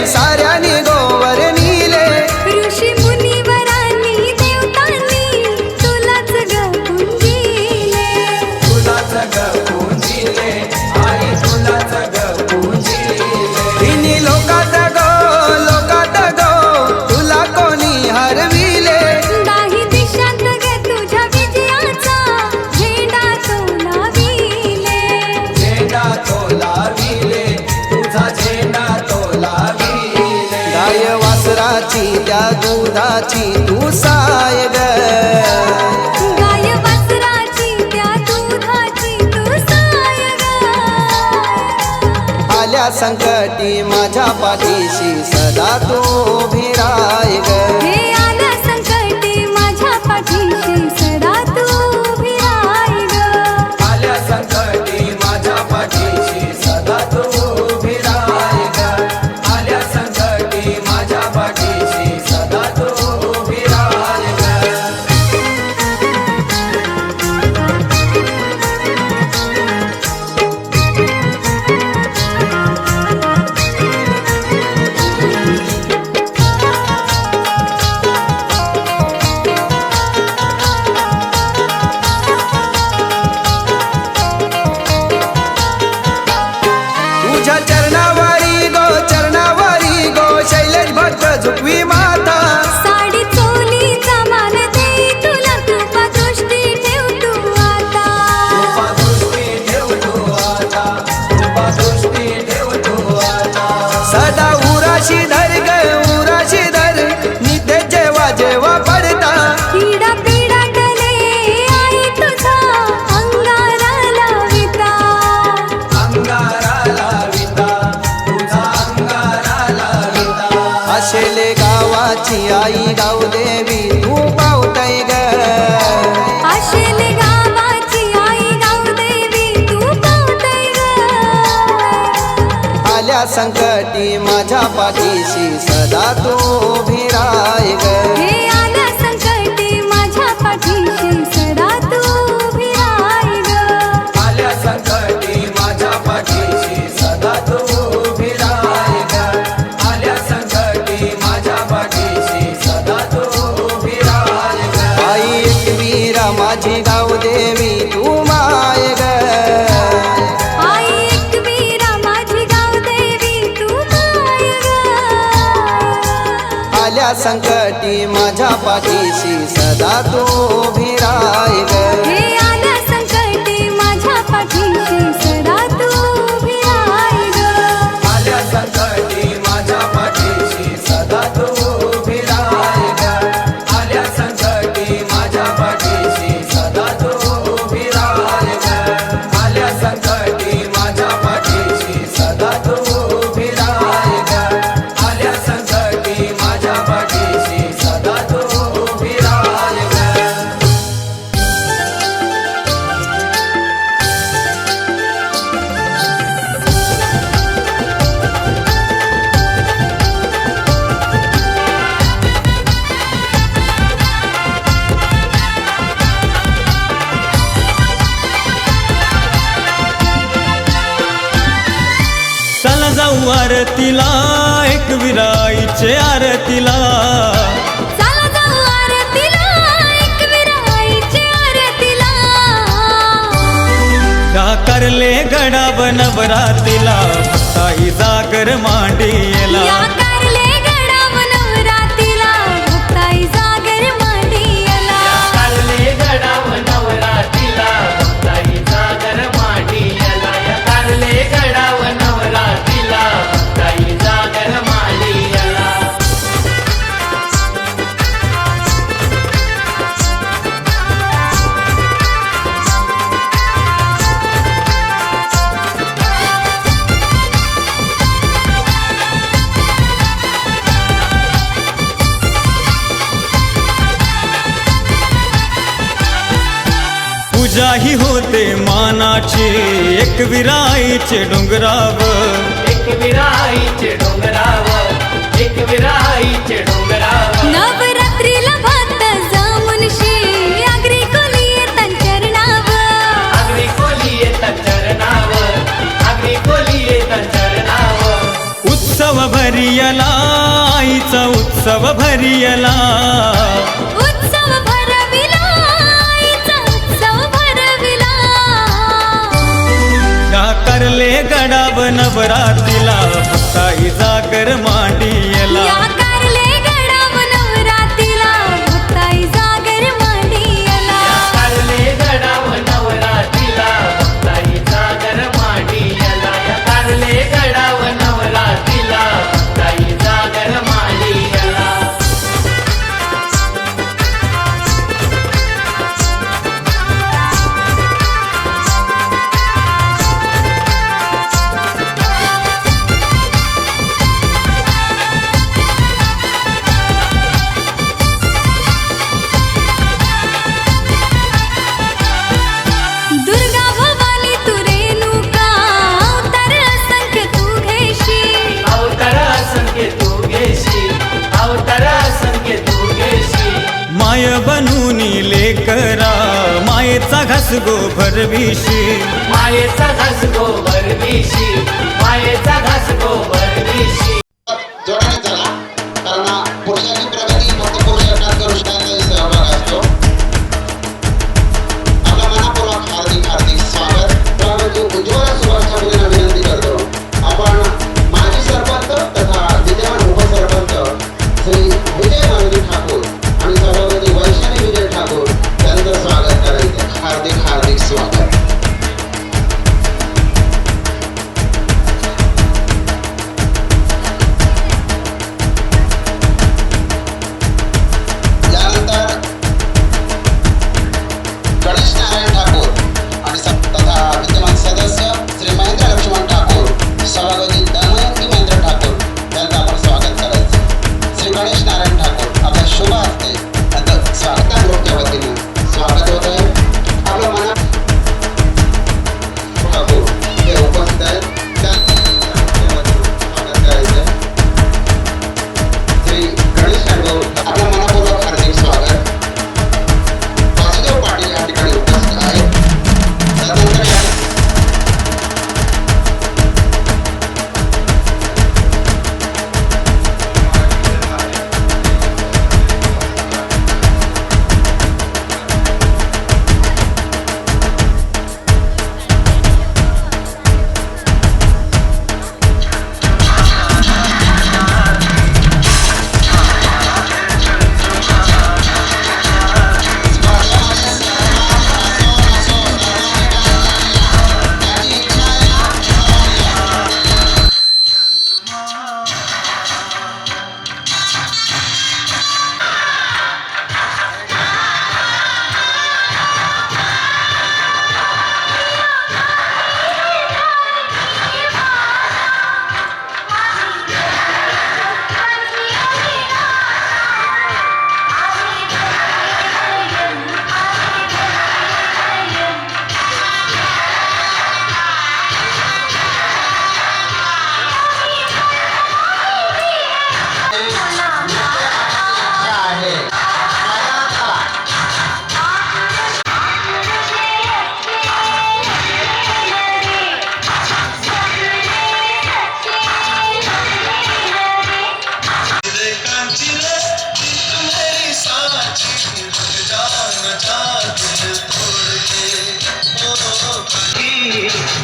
साऱ्यानी गोवर नीले ऋषी मुनिवरांनी देवतांनी तुलाच ग पूजिले तुलाच ग पूजिले आई तुलाच ग पूजिले तिन्ही लोकात गो तुला कोणी हरविले दाही दिशात ग तुझ्या विजयाचा झेंडा तो लाविले झेंडा तो लाविले तुझा झेंडा तो लाविले गाय वासराची त्या दुधाची तू साय ग गाय वासराची त्या दुधाची तू साय ग आल्या संकटी माझ्या पाठीशी सदा तू उभी राय ग हे आल्या संकटी माझ्या पाठीशी सदा तू उभी राय ग आल्या संकटी माझ्या पाठीशी सदा तू उभी राय ग आल्या संकटी माझ्या पाठीशी सदा तू उभी राय ग तुझ्या चरणावारी गो शैलेश भक्त झुकवी माता साडी चोलीचा मान देई तुला कृपा दृष्टी ठेव तू आता कृपा दृष्टी ठेव तू आता कृपा दृष्टी ठेव तू आता सदा उराशी धर ग उराशी धर नित्य जेव्हा जेव्हा पडता पीडा पीडा टले आई तुझा अंगारा लाविता अंगारा लाविता तुझा अंगारा लाविता अशेले गावाची आई गाव देवी तू पावतय ग आशेले गावाची आई गाव देवी तू पावतय ग आल्या संकटी माझ्या पाठीशी सदा तू उभी राय ग हे आल्या संकटी माझ्या पाठीशी सदा तू उभी राय ग आल्या संकटी माझ्या पाठीशी सदा तू उभी राय ग आल्या संकटी माझ्या पाठीशी सदा तू उभी राय ग आई एकवीरा माझी गाव देवी तू माय ग आई एकवीरा माझी गाव देवी तू माय ग आल्या संकटी माझ्या पाठीशी सदा तू उभी राय ग हे आल्या संकटी माझ्या पाठीशी सदा तू उभी राय ग आल्या संकटी माझ्या पाठीशी सदा तू उभी राय ग आल्या संकटी माझ्या पाठीशी सदा तू उभी राय ग आल्या संकटी माझ्या पाठीशी सदा तू उभी राय ग आल्या संकटी माझ्या पाठीशी सदा तू उभी राय ग चला जाऊ आरतीला एकविराईचे आरतीला चला जाऊ आरतीला एकविराईची आरतीला करले गडाव नवरातीला ताई जागर मांडीला या कारले गडाव नवरातीला भक्ताई जागर मांडियला कारले गडाव नवरातीला भक्ताई जागर मांडियला या कारले गडाव नवरातीला भक्ताई जागर मांडियला पूजाही होते मानाची एकविराईचे डोंगरावर एकविराईचे डोंगरावर एकविराईचे डोंगरावर नवरात्रीला भात जामुन शी आगरी कोली येतात चरणावर आगरी कोली येतात चरणावर आगरी कोली येतात चरणावर उत्सव भरी भरियला आईचा उत्सव भरियला उत्सव भरविला आईचा उत्सव भरविला या करले गडाव नवरातीला भक्ताई जागर मांडियला या कारले गडाव नवरातीला भक्ताई जागर मांडियला कारले गडाव नवरातीला भक्ताई जागर मांडियला या कारले गडाव नवरातीला भक्ताई जागर मांडियला दुर्गा भवानी तू रेणुका अवतार असंख्य तू घेशी अवतार असंख्य तू घेशी अवतार असंख्य तू घेशी माय बनूनी लेकरा मायेचा घास गोभर विशी मायेचा घास गोबर विशी मायेचा घास गोबर विशी जोराने चला कारण पुरुषाची प्रगती फक्त पुरुष गटात करू शकण्याचा सहभाग असतो आपल्या मनापूर्वक हार्दिक हार्दिक स्वागत त्यामध्ये उज्ज्वल शुभेच्छा मुलींना विनंती करतो आपण माजी सरपंच तथा विद्यमान उपसरपंच श्री विजय मारुती ठाकूर आणि सभापती वैशाली विजय ठाकूर यांचं स्वागत करायचं हार्दिक हार्दिक स्वागत यानंतर गणेश नारायण ठाकूर आणि तथा विद्यमान सदस्य श्री महेंद्र लक्ष्मण ठाकूर सभापती दमयंती महेंद्र ठाकूर यांचं आपण स्वागत करायचं श्री गणेश नारायण ठाकूर आपल्या शुभ हस्ते यांचं स्वागत ग्रुपच्या वतीने स्वागत होत आहे आपल्या मनात ठाकूर हे उपस्थित आहेत त्यांच्या वतीने स्वागत करायचं श्री गणेश ठाकूर आपल्या मनापूर्वक हार्दिक स्वागत वासुदेव पाटील या ठिकाणी उपस्थित आहेत त्यानंतर या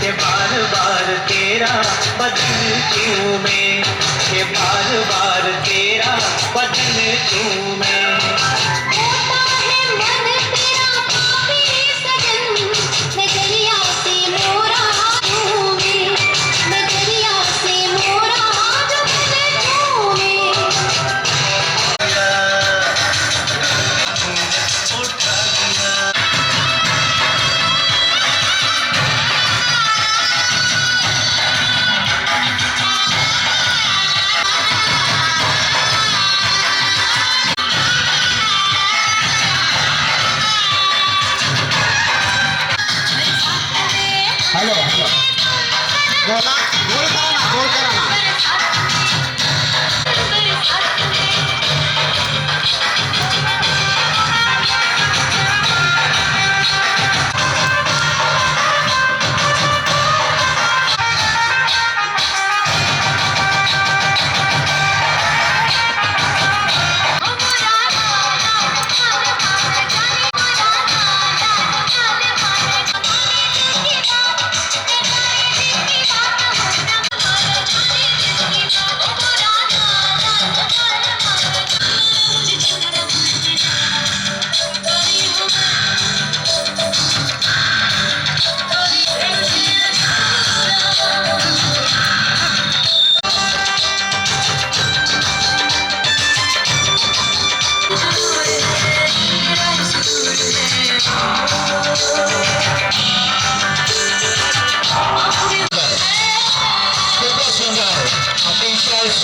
ये बार बार तेरा बदन क्यों मैं ये बार बार तेरा बदन क्यों मैं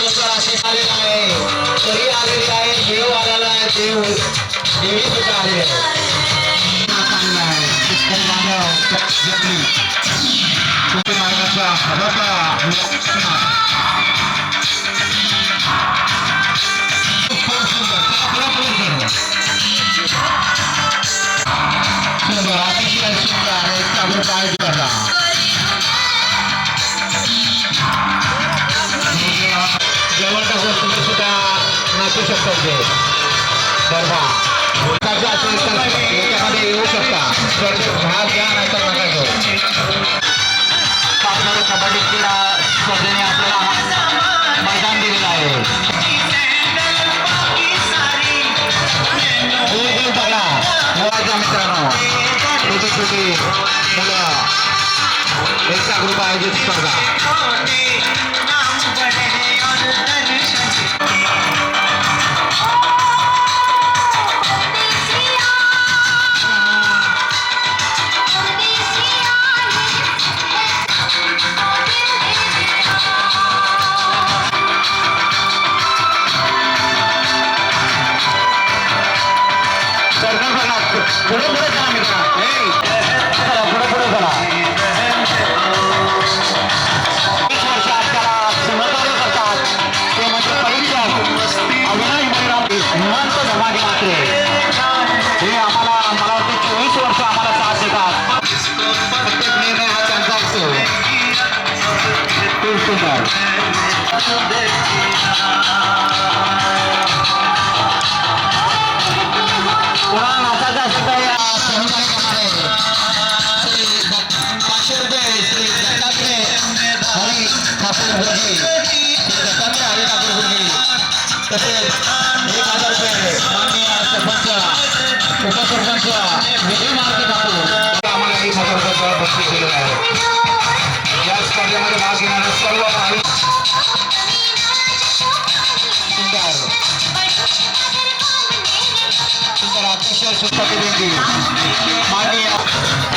सुंदर अशी आलेला आहे तरी आलेली आहे देव आलेला आहे देव देवी सुद्धा आलेली आहे चांगला आहे शेतकरी बांधव घेतली कृषी मार्गाचा सुंदर अतिशय सुंदर आहे त्यावर काय करता जेवण टाकून तुम्ही सुद्धा नाचू शकता ते गरबा असेल तर याच्यामध्ये येऊ शकता स्पर्धेत भाग घ्या नाहीतर नका घेऊ पाचनाडू कबड्डी क्रीडा स्पर्धेने आपल्याला मैदान दिलेलं आहे बघा मुलाच्या मित्रांनो छोटी छोटी मुलं एकता ग्रुप आयोजित स्पर्धा पुढे पुढे चला मित्रा चला पुढे पुढे चला 20 वर्ष आपल्याला सहकार्य करतात ते म्हणजे परीक्षक अविनाश बळीराम निवांत धमाके मात्रे हे आम्हाला मला वाटतं 24 वर्ष आम्हाला साथ देतात प्रत्येक निर्णय हा त्यांचा असतो खूप सुंदर पुन्हा नाचाचा सुद्धा या सहकार्य करणारे श्री 500 रुपये श्री दत्तात्रय हरी ठाकूर गुरुजी श्री दत्तात्रय हरी ठाकूर गुरुजी तसेच 1000 रुपये माननीय सरपंच उपसरपंच विजय मारुती ठाकूर आम्हाला 1000 रुपये बक्षीस दिलेलं आहे या स्पर्धेमध्ये भाग घेणारे सर्व सुंदर अतिशय सुप्रतिनिधी माननीय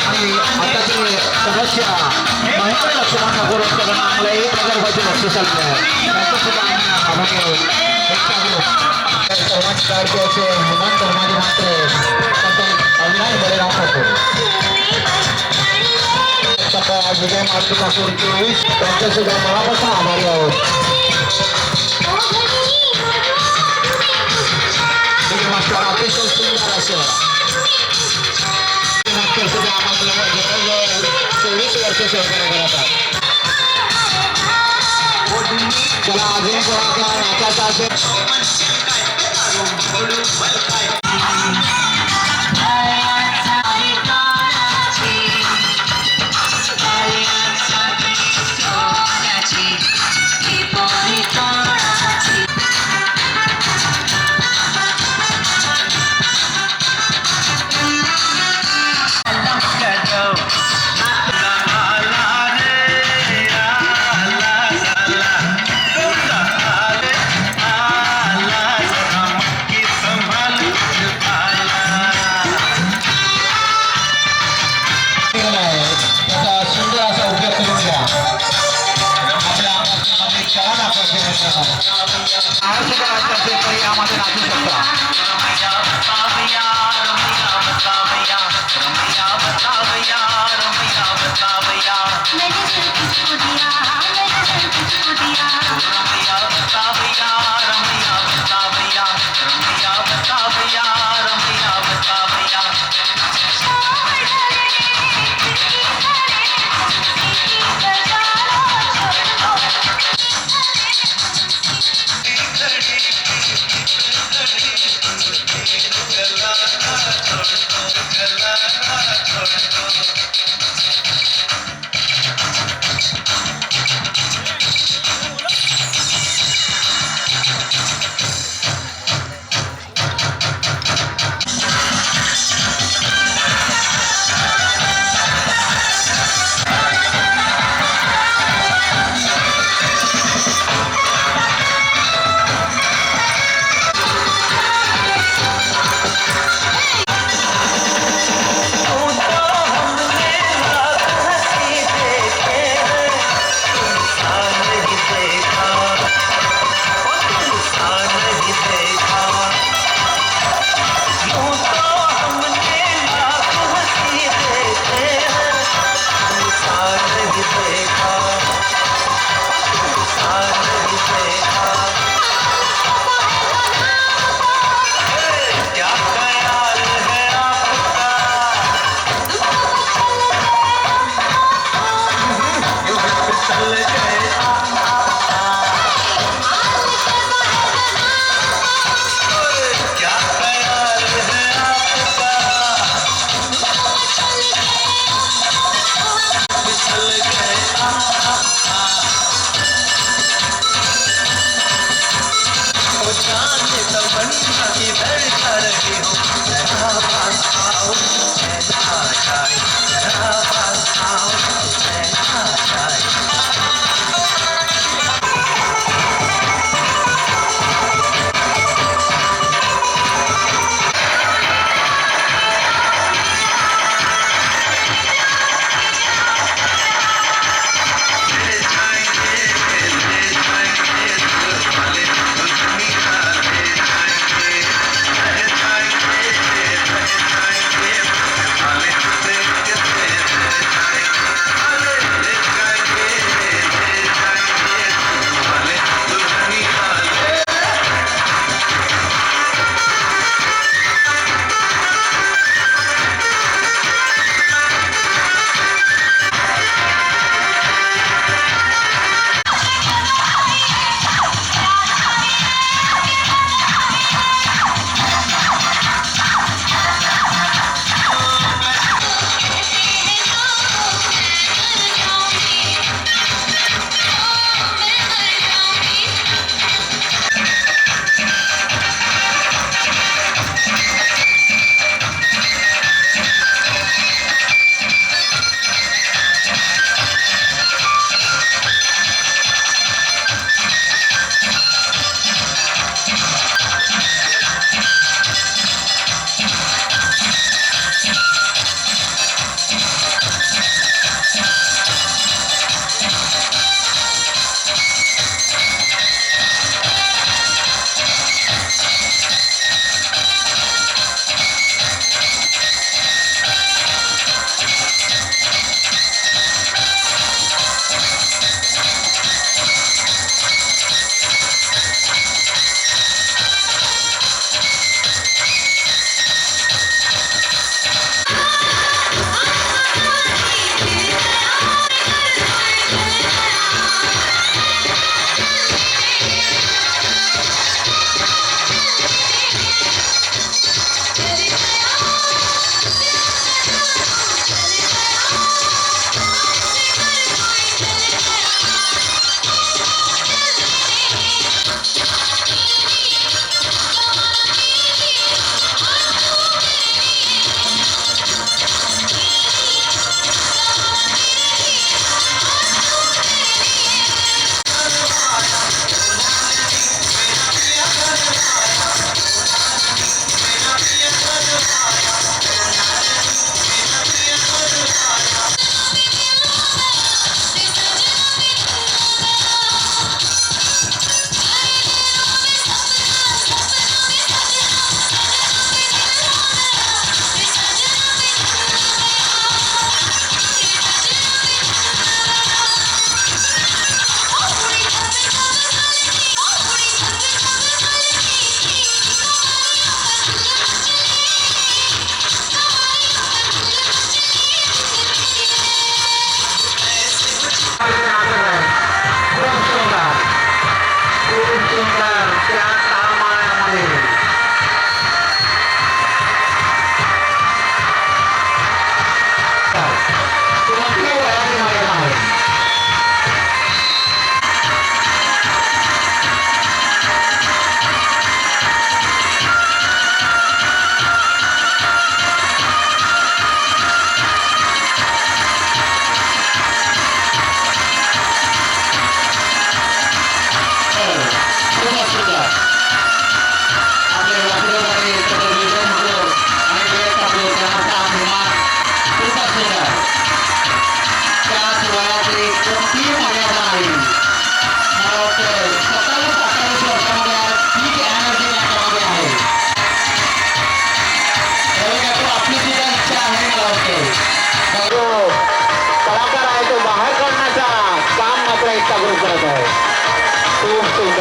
आणि आताचे सदस्य महेंद्र लक्ष्मण ठाकूर यांच्याकडून आम्हाला 1000 रुपयाचे बक्षीस आले आहे त्यांचं सुद्धा आम्ही आभारी आहोत सर्वांचे कार्यचे हेमंत धर्माजी मात्रे अविनाश बळीराम ठाकूर विजय मारुती ठाकूर 24 त्यांचे सुद्धा मनापासून आभारी आहोत मास्टर अतिशय सुंदर असं मास्टर सुद्धा आम्हाला जवळजवळ 24 वर्ष सहकार्य करतात चला अजून कोणाचा नाचाचा असेल आम्हाला नाचू शकता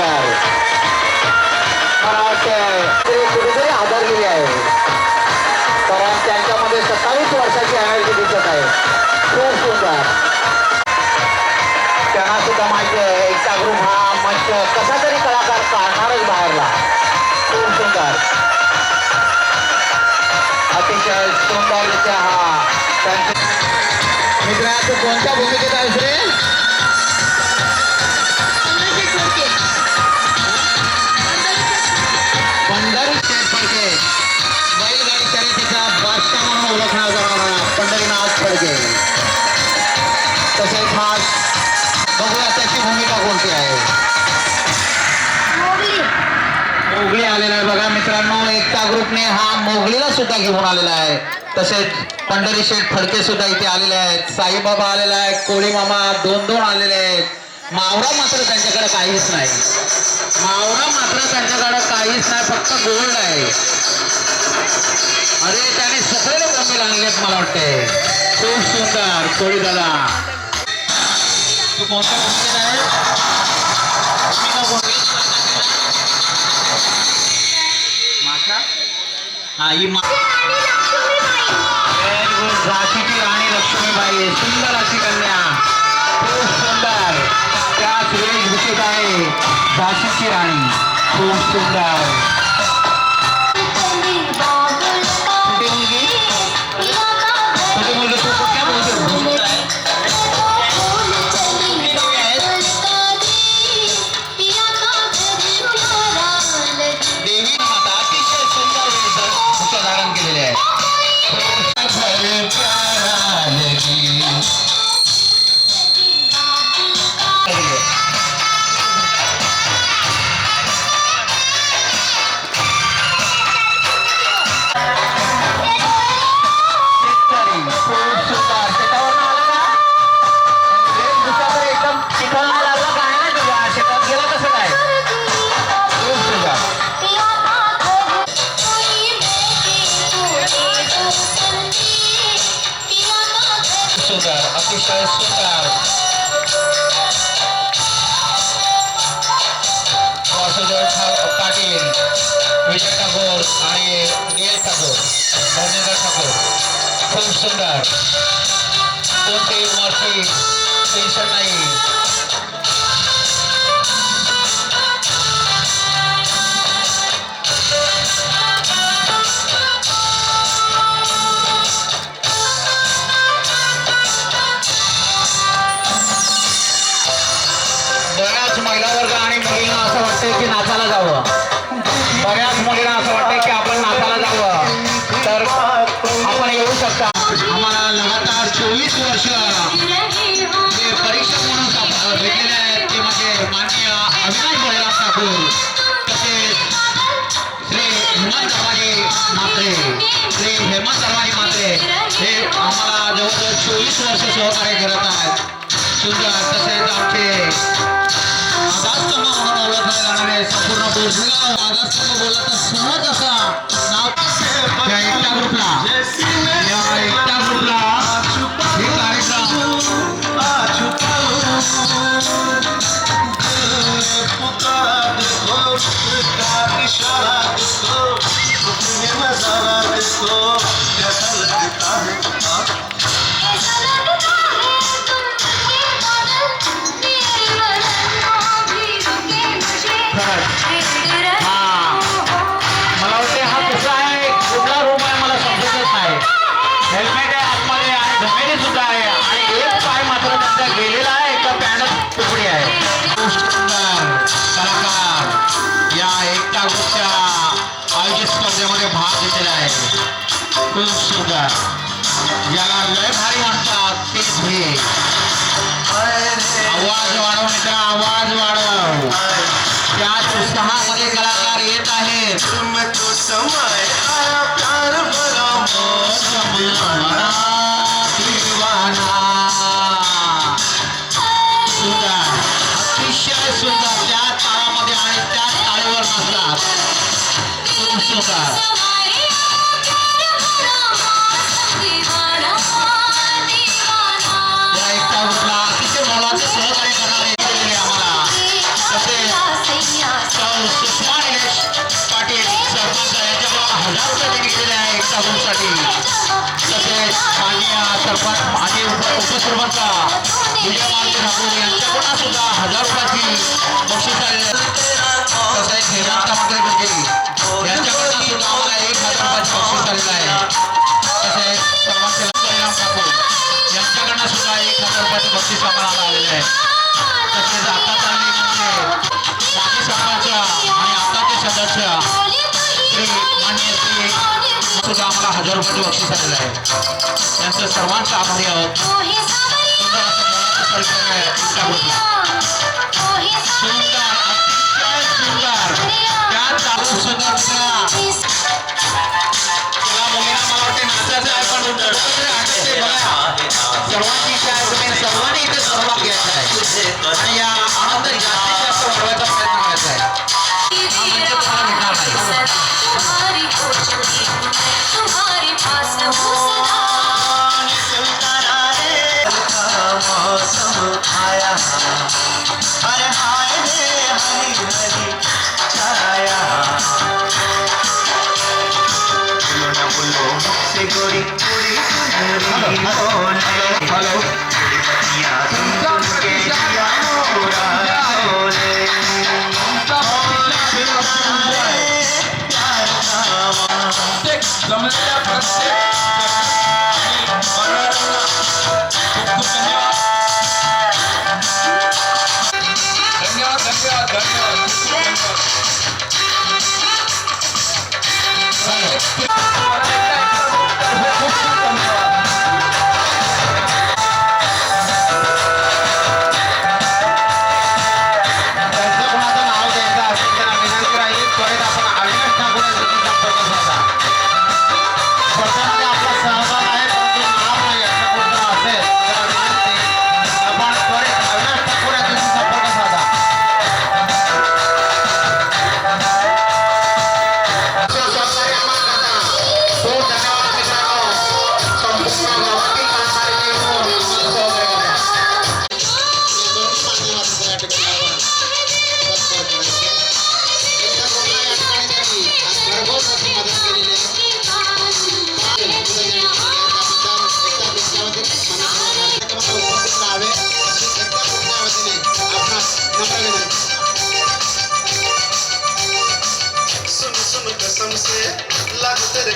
सुंदर. मला वाटतं ते कुठेतरी आदरलेली आहे, कारण त्यांच्यामध्ये 27 वर्षाची एनर्जी दिसत आहे. खूप सुंदर. त्यांना सुद्धा माहिती आहे एकटा ग्रुप हा मंच कसा तरी कलाकार काढणारच बाहेरला. खूप सुंदर. अतिशय सुंदररित्या हा त्यांच्या मित्रांचं कोणत्या भूमिकेत आहेस रे? पंढरीनाथ फडके, बैलगाडी शर्यतीचा बादशाह म्हणून ओळखला जाणारा पंढरीनाथ फडके. तसेच हा बघूया त्याची भूमिका कोणती आहे. मोगली आलेला आहे बघा मित्रांनो. एकता ग्रुपने हा मोगलीला सुद्धा घेऊन आलेला आहे. तसेच पंढरी शेठ फडके सुद्धा इथे आलेले आहेत. साईबाबा आलेला आहे. कोळी मामा दोन आलेले आहेत. मावरा मात्र त्यांच्याकडे काहीच नाही. मावरा मात्र त्यांच्याकडे काहीच नाही, फक्त गोल्ड आहे. अरे त्याने सगळे कमी लागलेत मला वाटते. खूप सुंदर. कोळी दादा तू कोणत्या भूमिकेत आहे? भूमिका कोणती? माता हा ही झाशीची राणी लक्ष्मीबाई. सुंदर अशी कन्या. खूप सुंदर. त्याच वेशभूषेत आहे झाशीची राणी. खूप सुंदर. छोटी मुलगी तू कुठल्या भूमिकेत आहे? देवी माता अतिशय सुंदर वेशभूषा धारण केलेली आहे. अतिशय सुंदर. वासुदेव पाटील, विजय ठाकूर आणि नील ठाकूर, धर्मेंद्र ठाकूर. खूप सुंदर. कोणती उमरची टेन्शन नाही. बऱ्याच महिला वर्ग आणि मुलींना असं वाटतंय की नाचायला जावं. बऱ्याच मुलींना असं वाटतंय की आपण नाचायला जावं, तर आपण येऊ शकता. आम्हाला लगातार 24 वर्ष जे परीक्षक म्हणून भेटलेले आहेत ते म्हणजे माननीय अविनाश बळीराम ठाकूर, तसेच श्री हेमंत दरवाजी म्हात्रे. श्री हेमंत दरवाजी म्हात्रे हे आम्हाला जवळजवळ 24 वर्ष सहकार्य करत आहेत. सुंदर. तसेच आमचे आधारस्तंभ म्हणून ओळखले जाणारे संपूर्ण बोरगाव आधारस्तंभ बोलला तर सहज असा नाव या एकटा ग्रुपला हे मला वाटते हा कसा आहे, कुठला रूम आहे मला समजतच नाही. हेल्मेट आहे आतमध्ये आणि धमेली सुद्धा आहे आणि एक पाय मात्र त्यांचा गेलेला आहे. एका पॅन्टच तुकडी आहे. कलाकार या एकटा ग्रुपच्या आयोजित स्पर्धेमध्ये भाग घेतलेला आहे. खूप सुंदर. याला लय भारी म्हणतात तेच हे. आवाज वाढव मित्रा, आवाज वाढव. त्याच उत्साहामध्ये कलाकार येत आहेत. सुंदर. अतिशय सुंदर. त्या ताळामध्ये आणि त्या ताळीवर नाचतात. खूप सुंदर. या एकटा ग्रुपला अतिशय मोलाचे सहकार्य करणारे आम्हाला. तसेच ठाकूरसाठी तसेच माननीय सरपंच आणि उपसरपंच विजय मारुती ठाकूर यांच्याकडून सुद्धा 1000 रुपयाची बक्षीस आलेली आहे. तसेच हेमंत मंत्री यांच्याकडून सुद्धा आम्हाला 1000 रुपयाची बक्षीस आलेलं आहे. तसेच सर्वांचे परिणाम ठाकूर यांच्याकडनं सुद्धा 1000 रुपयाचं बक्षीस आम्हाला आलेलं आहे. तसेच आता चालली म्हणजे माजी सरपंच आणि आताचे सदस्य श्री माननीय श्री सुद्धा आम्हाला 1000 रुपयाचं बक्षीस आलेलं आहे. त्यांचं सर्वांचं आभारी आहोत. सुंदर असं मुलाचं परिक्रम आहे तुमच्या ग्रुपला. सुंदर अतिशय सुंदर त्यात सुंदर त्याला मुलीला मला वाटते नाचायचं आहे पण नाचायचे बघा सर्वांची इच्छा आहे तुम्ही सर्वांनी इथे सहभाग घ्यायचा आहे आणि या आनंद जास्तीत जास्त वाढवायचा प्रयत्न करायचा आहे. हा मंच तुम्हाला भेटणार नाही. मौसम आया अरे हाय रे हरी हरी छाया बोलो ना बोलो से गोरी गोरी गोरी बोले हेलो बतिया सुन के जिया मोरा बोले प्यार का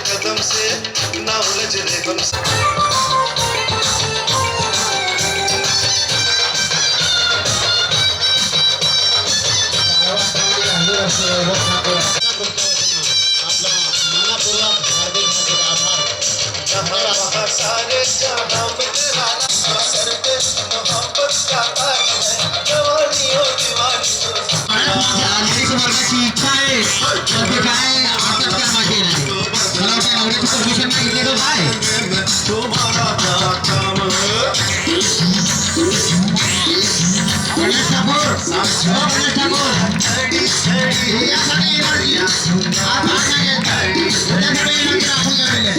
कदम से ना उलझ रे गम से सारे जहां में तेरा सर पे मोहब्बत का ताज है जवानी हो दीवानी वर्गाची इच्छा आहे ते काय आता त्या मागे नाही मला वाटतं नवऱ्याची परमिशन मागितली तर काय गणेश ठाकूर गणेश ठाकूर यासाठी एनर्जी आज भाषा घेत त्यासाठी एनर्जी राखून गेलेले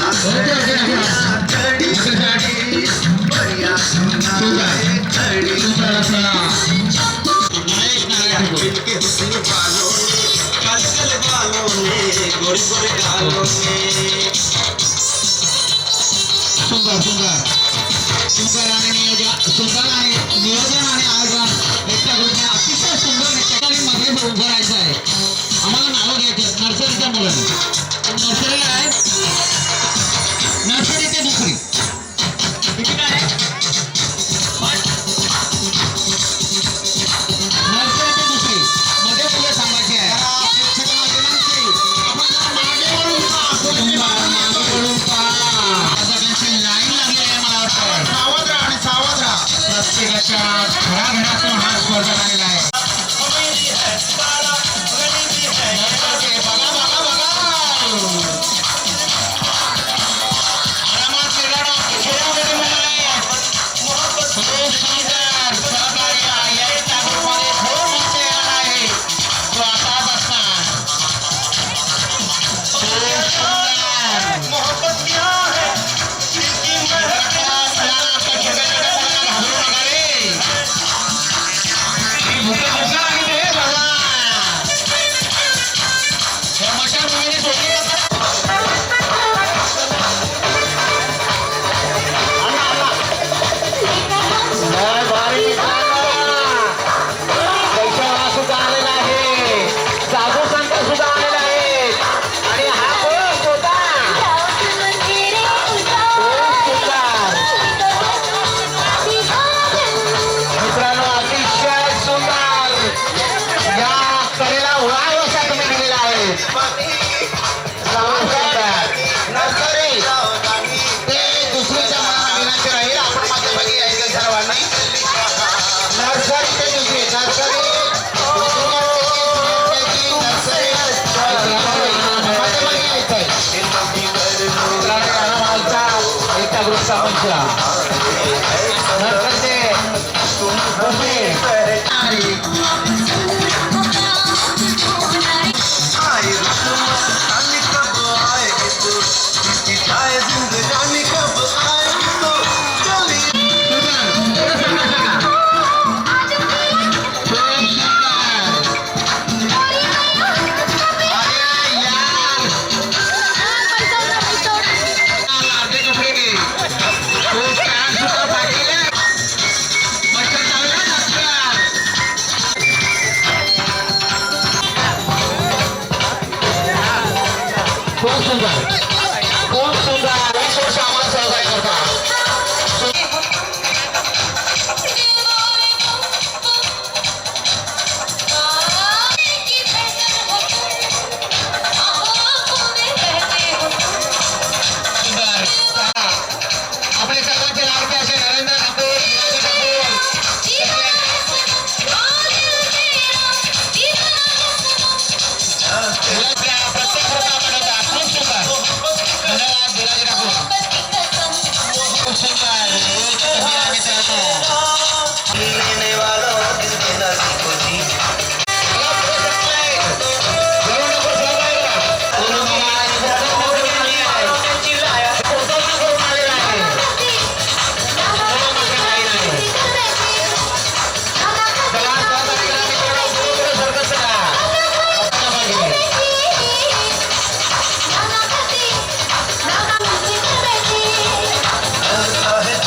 सुंदर सुंदर सुंदर आणि नियोजन आणि आयोजन एकट्या ग्रुपने अतिशय सुंदर ठिकाणी मध्ये उभं राहायचं आहे. आम्हाला नावं घ्यायचे नर्सरीच्या मुलांनी नर्सरीला आहे नर्सरी ते दुसरी तिकीट आहे नर्सरी ते दुसरी मध्ये मुलं थांबायची आहे. प्रत्येकाच्या घराघरातून हा स्पर्धा लागलेला आहे. का मंचा नरकंडे जिंदगानी कब आएगी तो चली खूप सुंदर वीस वर्ष आम्हाला सहकार्य करता आपले सर्वांचे लाडके असे नरेंद्र ठाकूर प्रत्येक प्रकारचा खूप सुंदर धन्यवाद धिराजी ठाकूर खूप सुंदर मित्रांनो लेने वालों दिल देना सीखो जी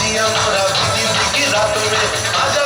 दिया मोरा जिंदगी रातों में आजा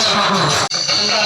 ठाकूर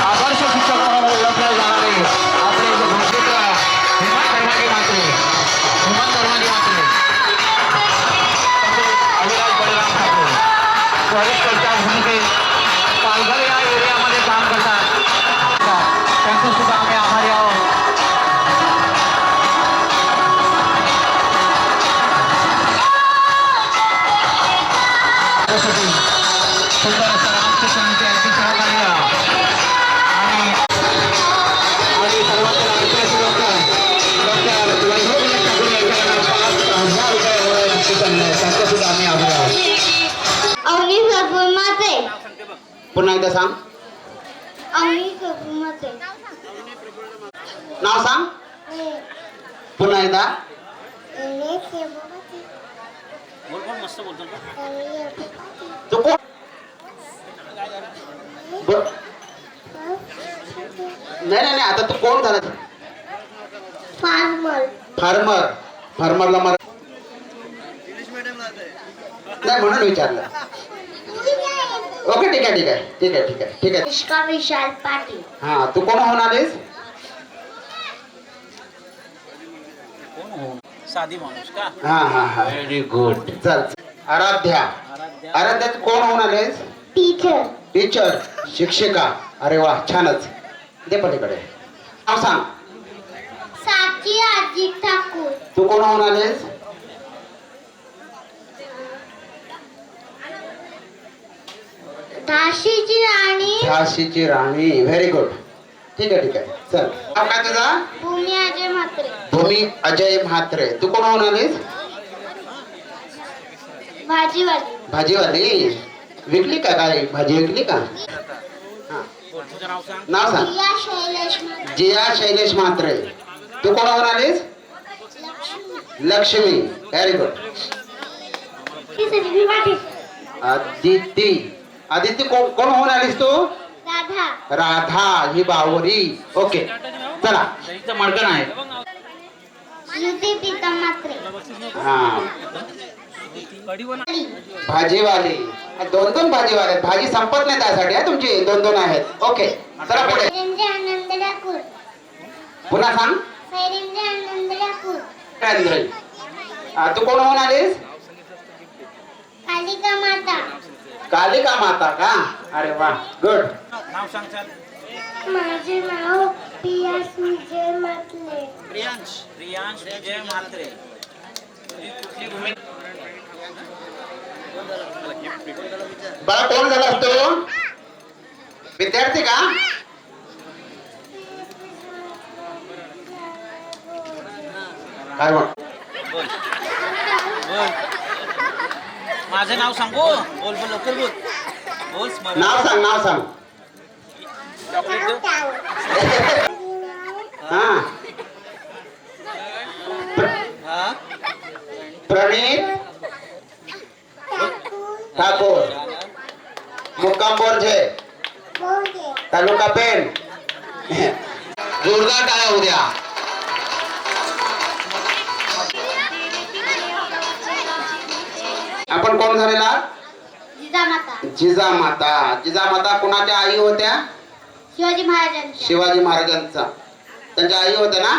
आदर्श शिक्षक म्हणून ओळखले जाणारे आपले घोषित हेमंत धर्मागे मात्रे अविनाश बळीराम ठाकूर फॉरेस्टच्या भूमिकेत पालघर या एरियामध्ये काम करतात त्यांचं सुद्धा आम्ही आभारी आहोत. सुंदर असं रामकृष्णांचे अति सहकार्य आणि सर्वांचे लाडके डॉक्टर वैभव ठाकूर यांच्या 5,000 रुपये बक्षीस आणलंय. त्यांचं सुद्धा आम्ही आभारी आहोत. अवनी प्रभुमाते. पुन्हा एकदा सांग. अवनी प्रभुमाते. नाव सांग. पुन्हा एकदा. तू कोण? नाही आता तू कोण झाला? फार्मर. फार्मरला मर नाही म्हणून विचारलं. ओके ठीक आहे. निष्का विशाल पाटील. हा तू कोण होणार आहेस? साधी माणूस का? हा व्हेरी गुड. चल आराध्या तू कोण होणार आहेस? टीचर शिक्षिका. अरे वा छानच. दे पलीकडे. नाव सांग. साची अजित ठाकूर. तू कोण होणार आहेस? झाशीची राणी. Very good. ठीक आहे चल. नाव काय तुझा? भूमी अजय म्हात्रे. भूमी अजय म्हात्रे. तू कोण होणार आहेस? भाजीवाली. विकली का काय भाजी विकली का? नाव सांग. जिया शैलेश म्हात्रे. तू कोण होणार आहेस? लक्ष्मी. Very good. आदिती कोण होणार आहेस तू? राधा ही बावरी. ओके चला. मडकण आहे. हा भाजीवाली. दोन भाजीवाले आहेत. भाजी संपत नाही त्यासाठी हा तुमची. दोन आहेत. ओके चला पुढे. पुन्हा सांग. तू कोण होऊन आलीस? कालिका माता का? अरे वा गुड. नाव सांग चल. माझे नाव प्रियांश विजय म्हात्रे. प्रियांश विजय म्हात्रे. कुठली भूमी? बाळा कोण झाला असतो? विद्यार्थी का? काय मग? बोल. माझं नाव सांगू. बोल लवकर बोल. नाव सांग. चॉकलेट देऊ? हा प्रणीत ठाकूर. मुक्काम बोरजे तालुका पेण. जोरदार टाळ्या उद्या. आपण कोण झालेला? जिजामाता कुणाच्या आई होत्या? शिवाजी महाराजांचा. त्यांच्या आई होत्या ना?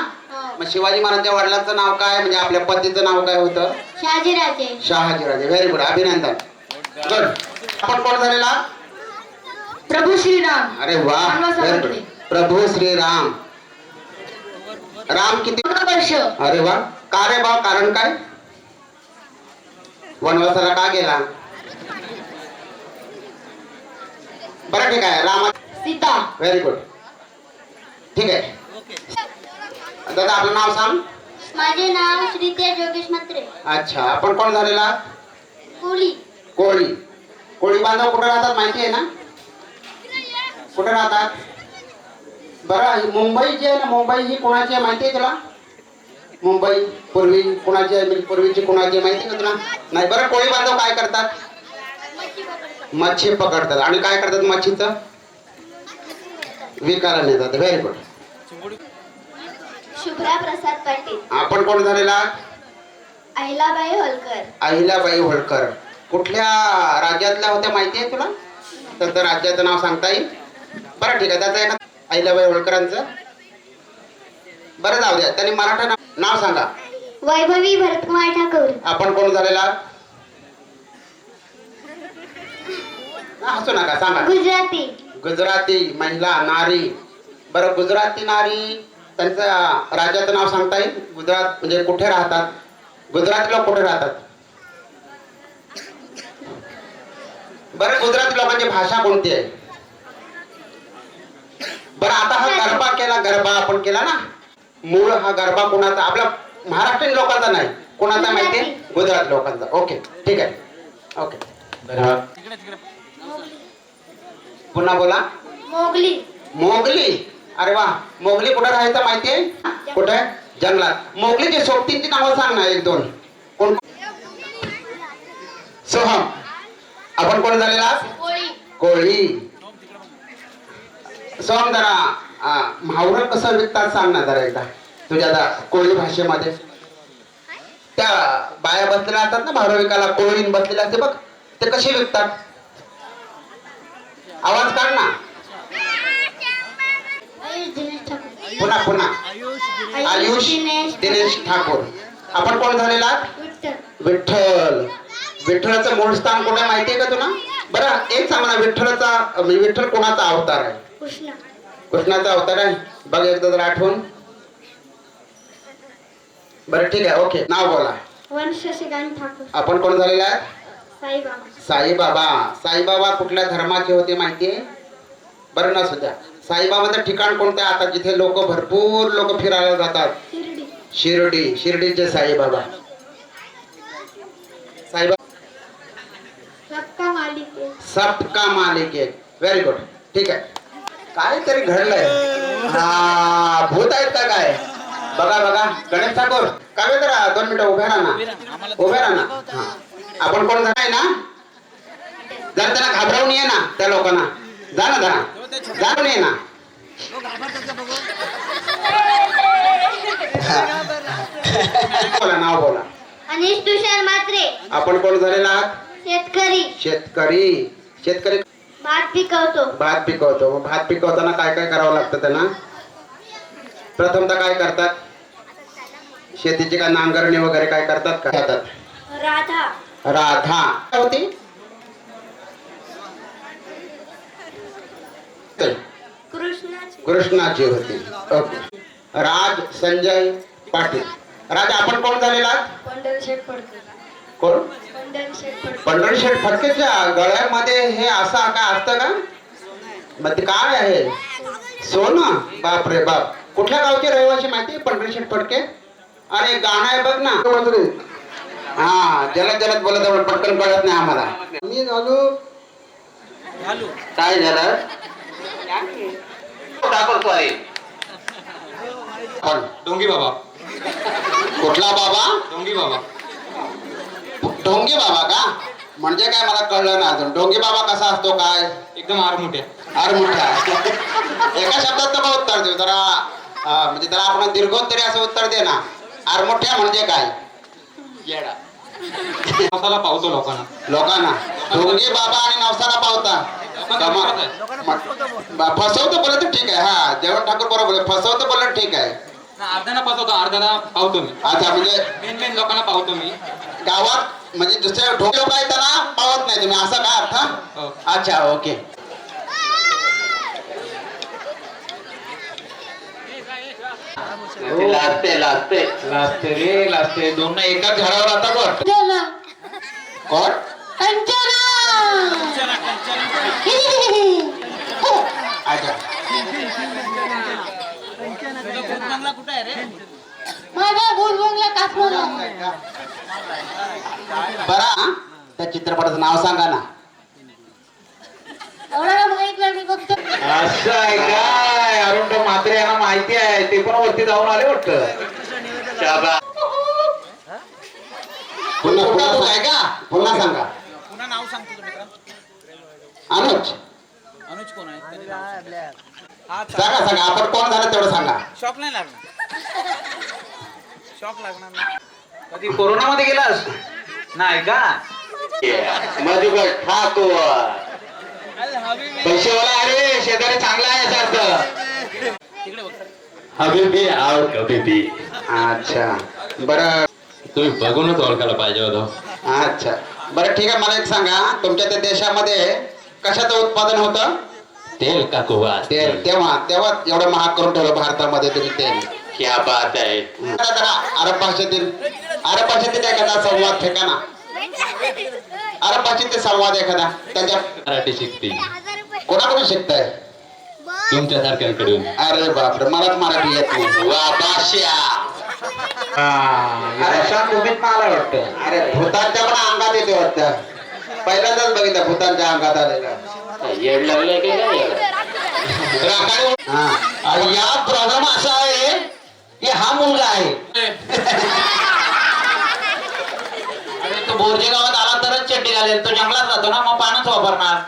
मग शिवाजी महाराजांच्या वडिलांचं नाव काय? म्हणजे आपल्या पतीचं नाव काय होतं? शहाजीराजे. Very good. अभिनंदन. गुड. आपण कोण झालेला? प्रभू श्रीराम. अरे वा व्हेरी गुड. प्रभू श्रीराम. राम किती वर्ष? अरे वा. का रे बा? कारण काय? वनवासाला का गेला? बरं ठीक आहे. राम सीता. Very good. ठीक आहे. दादा आपलं नाव सांग. माझे नाव श्रीतेज योगेश म्हात्रे. अच्छा. आपण कोण झालेला? कोळी बांधव कुठे राहतात माहिती आहे ना? कुठे राहतात? बरं मुंबई जी आहे ना, मुंबई ही कोणाची आहे माहिती आहे तुला? मुंबई पूर्वी कोणाची आहे? पूर्वीची कोणाची माहिती का तुला? नाही. बरं कोळी बांधव काय करतात? मच्छी पकडतात. आणि काय करतात मच्छीचं? विकायला नेतात. Very good. शुभ्रा प्रसाद पाटील. आपण कोण झालेला? अहिलाबाई होलकर. अहिल्याबाई होळकर. कुठल्या राज्यातल्या होत्या माहिती आहे तुला? तर त्या राज्याचं नाव सांगता येईल? बरं ठीक आहे, त्याचं एका अहिल्याबाई होळकरांचं. बरं जाऊ द्या, त्यांनी मराठा नाव सांगा. वैभवी भरतकुमार ठाकूर. आपण कोण झालेला? हसू नका, सांगा. गुजराती. गुजराती महिला नारी. बरं, गुजराती नारी त्यांचं राज्याचं नाव सांगता येईल? गुजरात म्हणजे कुठे राहतात? गुजराती लोक कुठे राहतात? बरं, गुजराती लोकांची भाषा कोणती आहे? बरं, आता हा गरबा केला, गरबा आपण केला ना, मूळ हा गरबा कोणाचा? आपला महाराष्ट्रीयन लोकांचा नाही, कोणाचा माहिती आहे? गुजरात लोकांचा. ओके ठीक आहे. ओके, पुन्हा बोला. मोगली. मोगली. अरे वा, मोगली कुठे राहायचं माहिती आहे? कुठे? जंगलात. मोगलीची सोबतींची नावं सांग ना, एक दोन. कोण? सोहम. आपण कोण झालेला? कोळी. सोहम, जरा म्हावरं कसं विकतात सांग ना जरा एकदा तुझ्या कोळी भाषेमध्ये. त्या बाया बसलेल्या असतात ना म्हावरं विकायला, कोळीन बसलेल्या असते बघ, ते कसे विकतात? आवाज काढ ना. पुन्हा पुन्हा. आयुष दिनेश ठाकूर. आपण कोण झालेला? विठ्ठल. विठ्ठलाचं मूळ स्थान कुठे माहिती आहे का तुला? बरं, एक सांग ना, विठ्ठल कोणाचा अवतार आहे? कृष्णाचा अवतार आहे. बघ एकदा जर आठवण. बरं ठीक आहे, ओके. नाव बोला. वंश शशिकांत ठाकूर. आपण कोण झालेला आहे? साईबाबा. साईबाबा. साईबाबा कुठल्या धर्माचे होते माहिती आहे? बरं, न सुद्धा साईबाबाचं ठिकाण कोणतं आहे आता जिथे लोक भरपूर लोक फिरायला जातात? शिर्डी. शिर्डीचे साईबाबा. साईबाबा सबका मालिक एक. Very good. ठीक आहे. काहीतरी घडलंय. हा, भूत आहेत का काय? बघा बघा. गणेश ठाकूर काय करा, 2 मिनिटं उभे राहा ना, उभे राहा ना. हा, आपण कोण झालाय ना? जर त्यांना घाबरवून ये ना, त्या लोकांना. जा ना जरा, जाऊन ये ना. बोला, नाव बोला. अनिश तुषार मात्रे. आपण कोण झालेला आहात? शेतकरी. शेतकरी. शेतकरी भात पिकवतो. भात पिकवतो. मग भात पिकवताना काय काय करावं लागतं त्यांना? प्रथमतः काय करतात? शेतीची काय नांगरणी वगैरे काय करतात का? राधा. राधा होती. कृष्णाची होती. ओके. राज संजय पाटील. राजा आपण कोण झालेला? पंढरीशेठ फडके. कोण? पंढरीशेठ फडकेच्या गळ्यामध्ये हे असं काय असतं का? मग ते काय आहे? सोनं. बाप रे बाप. कुठल्या गावचे रहिवासी माहिती? पंढरीशेठ फडके. अरे गाणं आहे बघ ना. हा, जलद जलद बोलत पटकन कळत नाही आम्हाला. मी झालो काय झालं? करतो आहे डोंगी बाबा. कुठला बाबा? डोंगी बाबा. ढोंगी बाबा का? म्हणजे काय मला कळलं ना अजून. ढोंगी बाबा कसा असतो काय? एकदम आरमुठ्या. आरमुठ्या. एका शब्दात नका उत्तर देऊ जरा. म्हणजे त्याला आपण दीर्घोत्तरी असं उत्तर दे ना. आरमुठ्या म्हणजे काय? येडा. मसाला पावतो लोकांना. ढोंगी बाबा आणि नवसाला पावता. फसवतो बोलत तर ठीक आहे. हा, जेवण ठाकूर बरोबर. फसवतो बोलत ठीक आहे. अर्ध्याना फसवतो, अर्ध्याना पावतो मी. अच्छा, म्हणजे मेन लोकांना पावतो मी. गावात म्हणजे दुसरे ढोंगी लोक आहेत त्यांना पावत नाही तुम्ही, असं का अर्थ? हो. अच्छा, ओके. लाजते रे. दोन एकाच झाडावर आता कोण? अच्छा. बरं, त्या चित्रपटाचं नाव सांगा ना. असं आहे काय? अरुण म्हात्रे यांना माहिती आहे, ते पण वरती जाऊन आले वाटतं. पुन्हा आहे का? पुन्हा सांगा. नाव सांगतो अनुज. अनुज कोण आहे? सांगा सांगा आपण कोण झालं तेवढं सांगा. शॉक नाही लागणार. शॉक लागणार नाही. कधी कोरोनामध्ये गेलास नाही का? मधुकर ठाकूर पैसेवाला अरे शेजारी चांगला आहे याचा हबीबी आव कबीबी. अच्छा बरं तुम्ही बघूनच ओळखायला पाहिजे होतं. अच्छा बरं ठीक आहे. मला एक सांगा तुमच्या त्या देशामध्ये कशाचं उत्पादन होतं? तेल का कुवा तेल. तेव्हा तेव्हा एवढं महाग करून ठेवलं भारतामध्ये तुम्ही तेल. क्या बात आहे. अरब भाषेतील एखादा संवाद ठिकाणा अरब भाषेतील संवाद एखादा त्याच्या मराठी शिकते कोणाकडून शिकताय? तुमच्यासारख्यांकडून. अरे बापरे मलाच मराठी येत नाही. वा बादशा. आला वाटतं. अरे भूतांच्या पण अंगात येते वाटतं. पहिल्यांदाच बघितलं भूतांच्या अंगात आलेलं. येड लागलंय काय? या प्रॉब्लेम असा आहे की हा मुलगा आहे. अरे तो बोरजे गावात आला तरच चड्डी घालेल. तो जंगलात राहतो ना मग पानच वापरणार.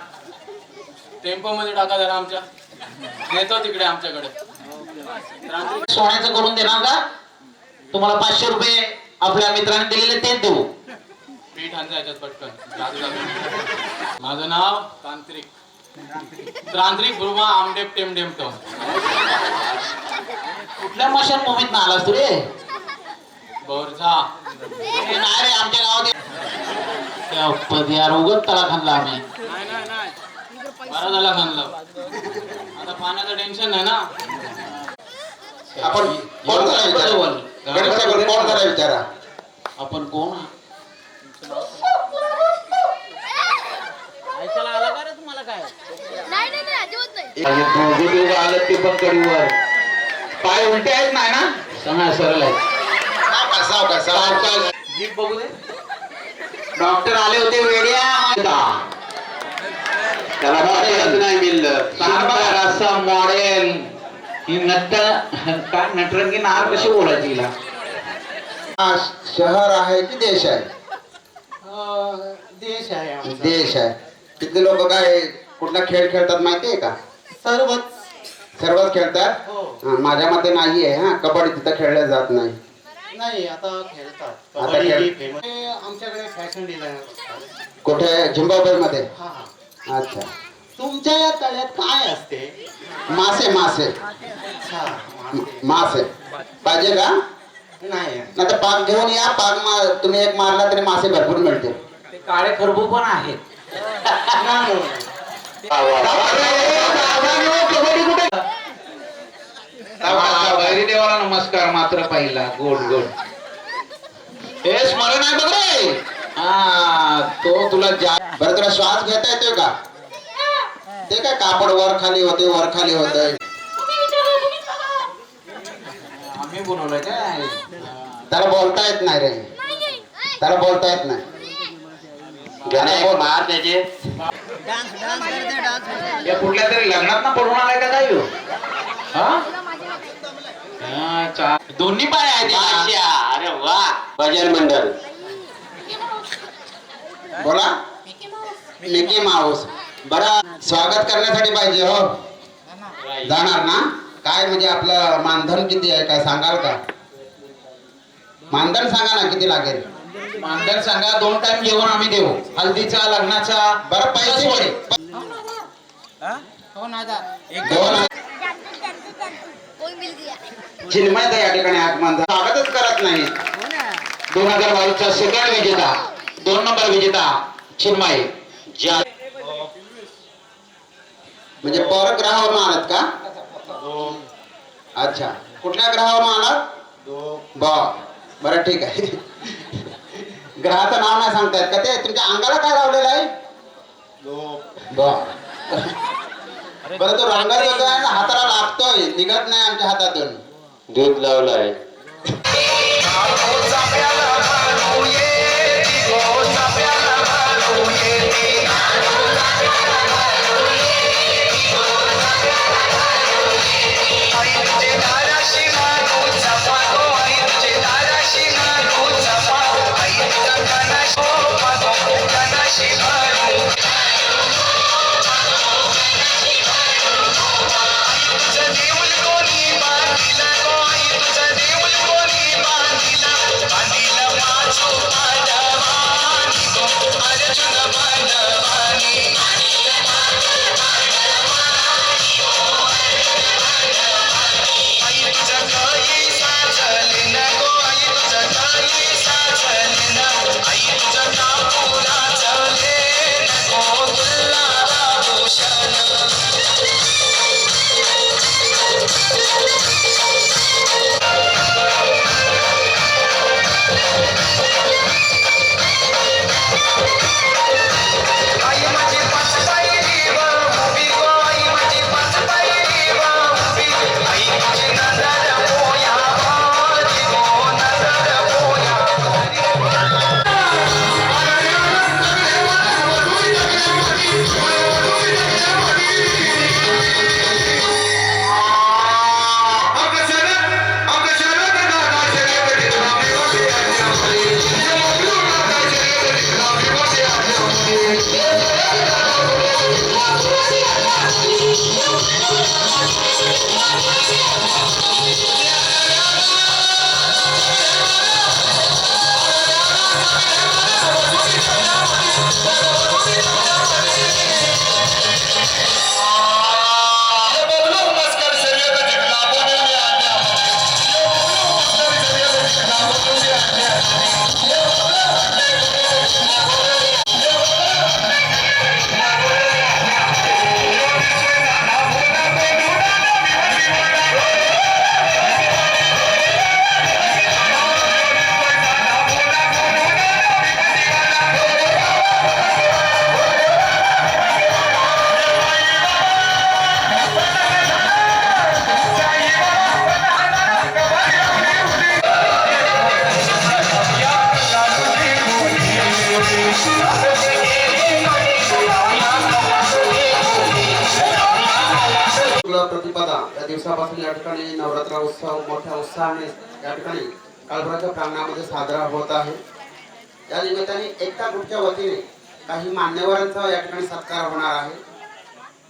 टेम्पो मध्ये टाका जरा आमच्या नेतो तिकडे आमच्याकडे. सोन्याचं करून देणार का? तुम्हाला 500 रुपये आपल्या मित्राने दिलेले ते देऊ. पीठ आणजा याच्यात पटकन. जादू जादू. माझं नाव तांत्रिक ब्रुमा आमडेप टेमडेमटो. कुठल्या मशान मूवीत ना आलास तू रे? बोरझा. नाही रे आमच्या गावात यार उगत तळा खाल्ला आम्ही. बरं झाला खाल्लं. आता पाण्याचं टेन्शन नाही ना. आपण कोण झाला विचारा? गणेश ठाकूर कोण झाला विचारा? आपण कोण? ऐकायला आला का रे तुम्हाला काय? आलं ते पण कडीवर पाय उलटे आहेत नाही ना? सांगा सरळ आहे. सावकाश. जीप बघू दे. डॉक्टर आले होते वेड्या. त्याला डॉक्टरच नाही मिळलं. रस्सा मॉडेल ही काय नटरंगी नार कशी बोलायची हिला? हा शहर आहे की देश आहे? देश आहे आमचा. देश आहे. तिथले लोक काय कुठला खेळ खेळतात माहितीये का? सर्वच खेळतात. हो. माझ्या मते नाही आहे. हा कबड्डी तिथं खेळल्या जात नाही. नाही आता खेळतात. आता खेळ आमच्याकडे फॅशन डिझायनर. कुठे? झिम्बाब्वे मध्ये. अच्छा. तुमच्या या तळ्यात काय असते? मासे मासे मासे पाहिजे का? नाही नाही तर पाक घेऊन या. तुम्ही एक मारला तरी मासे भरपूर मिळतील. ते काळे खरबू पण आहेत. देवाला नमस्कार मात्र पाहिला. गोड गोड हे स्मरण आहे बघ रे. हा तो तुला बरं तुला श्वास घेता येतोय का? ते काय कापड वर खाली होते वर खाली होते. आम्ही बनवलंय काय? त्याला बोलता येत नाही रे. त्याला बोलता येत नाही. मार त्याचे. या कुठल्या तरी लग्नात ना पडून आलाय का काय? दोन्ही पाय आहेत. बादशा. अरे वा. भजन मंडळ. बोला. Mickey Mouse. बरं स्वागत करण्यासाठी पाहिजे हो. जाणार ना? काय म्हणजे आपलं मानधन किती आहे काय सांगाल का? मानधन सांगा ना किती लागेल? मानधन सांगा. 2 टाइम जेवण आम्ही देऊ. हल्दीचा लग्नाचा. बरं पैसे चिन्मय या ठिकाणी आगमन स्वागतच करत नाही. 2022चा सेकंड विजेता 2 नंबर विजेता चिन्मय. म्हणजे परग्रहावरून आलात का? अच्छा. कुठल्या ग्रहावरून आलात? बरं ठीक आहे. ग्रहाचं नाव नाही सांगतायत का? ते तुमच्या अंगाला काय लावलेलं आहे? बरं तो रंगात येतोय हाताला लागतोय निघत नाही आमच्या हातातून. दूध लावलंय. Thank you. प्रतिपदा या दिवसापासून या ठिकाणी नवरात्र उत्सव मोठ्या उत्साहाने या ठिकाणी काळभोराच्या प्रांगणामध्ये साजरा होत आहे. या निमित्ताने एकता ग्रुपच्या वतीने काही मान्यवरांचा या ठिकाणी सत्कार होणार आहे.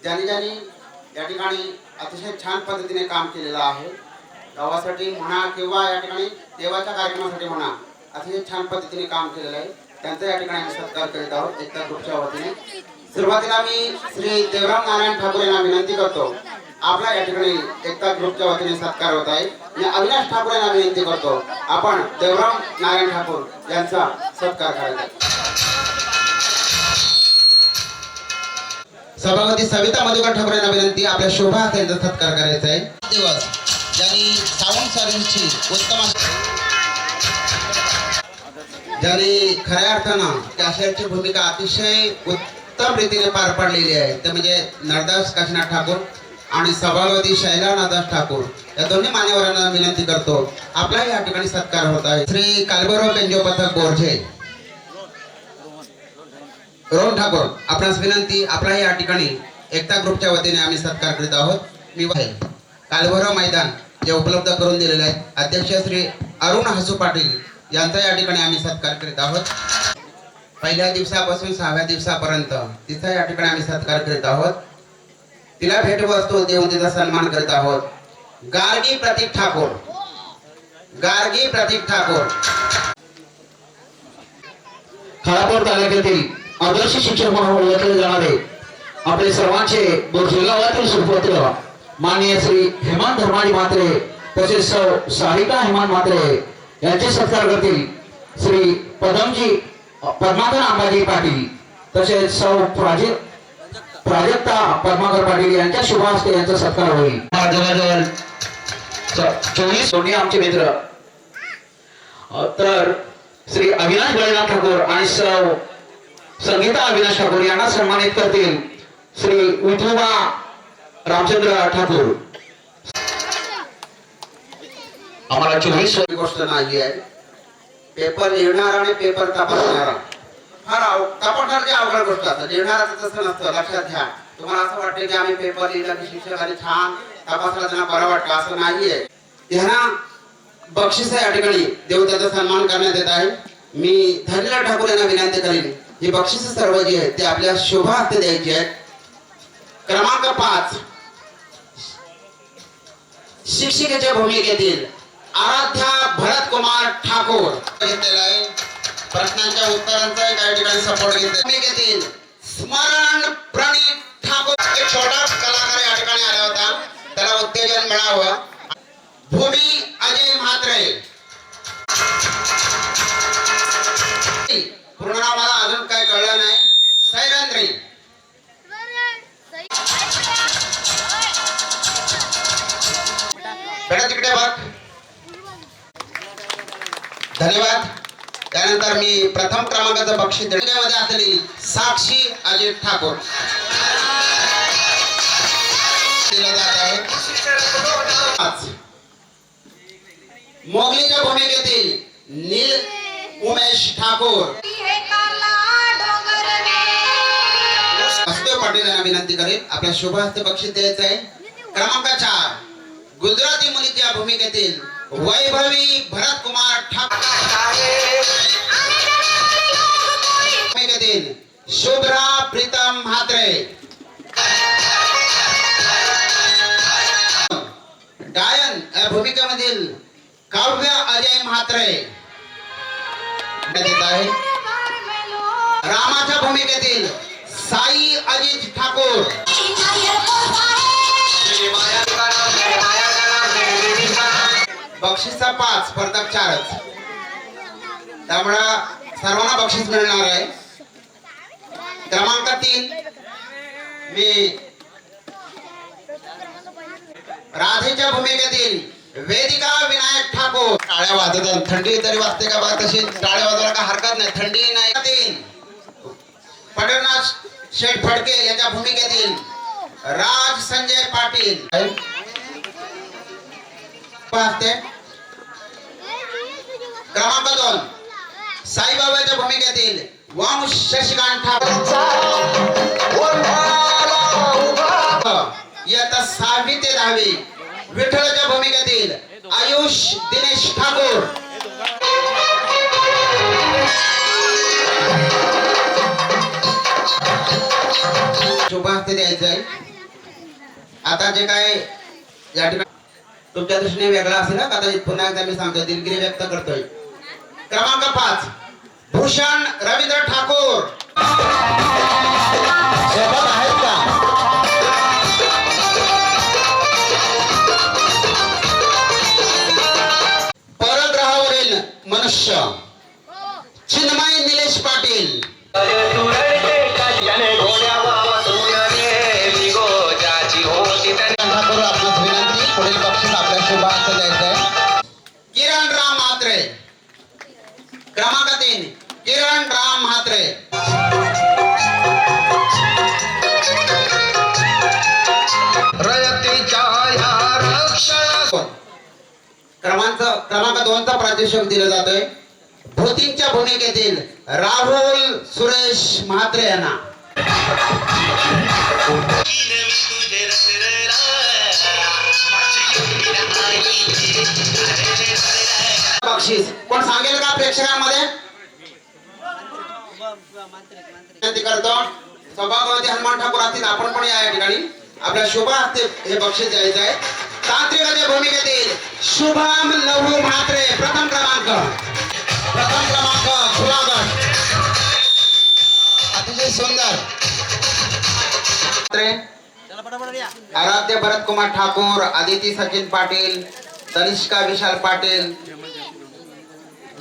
ज्यांनी या ठिकाणी अतिशय छान पद्धतीने काम केलेलं आहे. गावासाठी म्हणा किंवा या ठिकाणी देवाच्या कार्यक्रमासाठी म्हणा अतिशय छान पद्धतीने काम केलेलं आहे. त्यांचा या ठिकाणी आम्ही सत्कार करीत आहोत एकता ग्रुपच्या वतीने. सुरुवातीला मी श्री देवराम नारायण ठाकूर यांना विनंती करतो. आपला या ठिकाणी एकता ग्रुपच्या वतीने सत्कार होत आहे. मी अविनाश ठाकूर यांना विनंती करतो आपण देवराम नारायण ठाकूर यांचा सत्कार करायचा. सभापती सविता मधुकर ठाकूर यांना विनंती आपल्या शोभा यांचा सत्कार करायचा आहे. दिवस ज्यांनी साऊंड सर्व्हिसची उत्तम ज्यांनी खऱ्या अर्थानं कॅशियरची भूमिका अतिशय उत्तम रीतीने पार पाडलेली आहे ते म्हणजे नरदास काशीनाथ ठाकूर आणि सभापती शैला नादास ठाकूर या दोन्ही मान्यवरांना विनंती करतो आपला या ठिकाणी सत्कार होत आहे. श्री कालभैरव बेंजो पथक बोरझे रोहन ठाकूर आपणास विनंती आपला या ठिकाणी एकता ग्रुपच्या वतीने आम्ही सत्कार करीत आहोत. मी कालभैरव मैदान जे उपलब्ध करून दिलेले आहे अध्यक्ष श्री अरुण हसू पाटील यांचा या ठिकाणी आम्ही सत्कार करीत आहोत. पहिल्या दिवसापासून 6व्या दिवसापर्यंत तिचा या ठिकाणी आम्ही सत्कार करीत आहोत. तिला भेटवस्तू देऊन तिचा सन्मान करीत आहोत. गार्गी प्रतीक ठाकूर खालापूर तालुक्यातील आदर्श शिक्षक म्हणून ओळखले जाणारे आपले सर्वांचे बोरजे गावातील सुपुत्र माननीय श्री हेमंत धर्माजी म्हात्रे तसेच सौ सारिका हेमंत म्हात्रे यांचे सत्कार करतील श्री पद्माकर अंबाजी पाटील तसेच सौ प्राजक्ता पद्माकर पाटील यांच्या शुभ हस्ते यांचा सत्कार होईल. जवळजवळ 24 दोन्ही आमचे मित्र तर श्री अविनाश बळीनाथ ठाकूर आणि सौ संगीता अविनाश ठाकूर यांना सन्मानित करतील श्री विठोबा रामचंद्र ठाकूर. आम्हाला 24 गोष्ट नाही आहे. पेपर लिहिणारा आणि पेपर तपासणारा तपासणारी अवघड गोष्ट असते. लिहिणाराचं तसं नसतं. लक्षात घ्या. तुम्हाला असं वाटतं की आम्ही पेपर लिहिला की शिक्षकाने छान तपासला त्यांना बरं वाटलं असं नाहीये. ह्यांना बक्षीस या ठिकाणी देऊन त्याचा सन्मान करण्यात येत आहे. मी धनीलाल ठाकूर यांना विनंती करेन ही बक्षीस सर्व जी आहेत ते आपल्या शोभा हस्ते द्यायची आहेत. क्रमांक 5 शिक्षिकेच्या भूमिकेतील आराध्या भरत कुमार ठाकूर घेतलेला आहे. प्रश्नांच्या उत्तरांचा काही ठिकाणी सपोर्ट घेतला. भूमिकेतील स्मरण प्रणीत ठाकूर एक छोटा कलाकार या ठिकाणी आला होता. त्याला उत्तेजन मिळावं. भूमी अजय म्हात्रे पूर्ण नाव मला अजून काय कळलं नाही. सैरंद्री बेटा तिकडे बघ. धन्यवाद. त्यानंतर मी प्रथम क्रमांकाचं बक्षीस देण्यामध्ये असलेली साक्षी अजित ठाकूर दिलं जात आहे. मोगलीच्या भूमिकेतील नील उमेश ठाकूर वासुदेव पाटील यांना विनंती करेल आपल्या शुभ हस्ते बक्षीस द्यायचं आहे. क्रमांक 4 गुजराती मुलीच्या भूमिकेतील वैभवी भरत कुमार ठाकूर भूमिकेतील शुभ्रा प्रीतम म्हात्रे. गायन या भूमिकेमधील काव्य अजय म्हात्रे आहे. रामाच्या भूमिकेतील साई अजित ठाकूर. बक्षीसचा 5 स्पर्धक 4. त्यामुळं सर्वांना बक्षीस मिळणार आहे. क्रमांक 3 मी राधेच्या भूमिकेतील वेदिका विनायक ठाकूर. टाळ्या वाजवतात. थंडी तरी वाजते का बा? तशी टाळ्या वाजवायला का हरकत नाही. थंडी नाही. 3 पंढरनाथ शेठ फडके याच्या भूमिकेतील राज संजय पाटील. वाजते. क्रमांक 2 साईबाबाच्या भूमिकेतील वंश शशिकांत ठाकूर. इयत्ता 6वी ते 10वी विठ्ठलाच्या भूमिकेतील आयुष दिनेश ठाकूर. शुभास्ते द्यायचं आहे. आता जे काय या ठिकाणी तुमच्या दृष्टीने वेगळा असेल ना, कदाचित पुन्हा एकदा मी सांगतो, दिलगिरी व्यक्त करतोय. क्रमांक 5 भूषण रवींद्र ठाकूर. सोबत आहेत का? परग्रहावरील मनुष्य चिन्मय निलेश पाटील. ठाकूर आपणास विनंती, पुढील बक्षीस आपल्या शुभार्थ द्यायचं आहे. किरण राम म्हात्रे. क्रमांक 3 किरण राम म्हात्रे. क्रमांक 2 चा प्रादेशिक दिला जातोय भूतींच्या भूमिकेतील राहुल सुरेश म्हात्रे यांना. बक्षीस कोण सांगेल का प्रेक्षकांमध्ये? विनंती करतो सभापती हनुमान ठाकूर असतील, आपण पण या ठिकाणी आपल्या शुभ हस्ते हे बक्षीस द्यायचं आहे. तांत्रिकाच्या भूमिकेतील शुभम लहू म्हात्रे प्रथम क्रमांक जुनागड. अतिशय सुंदर. आराध्य भरत कुमार ठाकूर, आदिती सचिन पाटील, तनिष्का विशाल पाटील,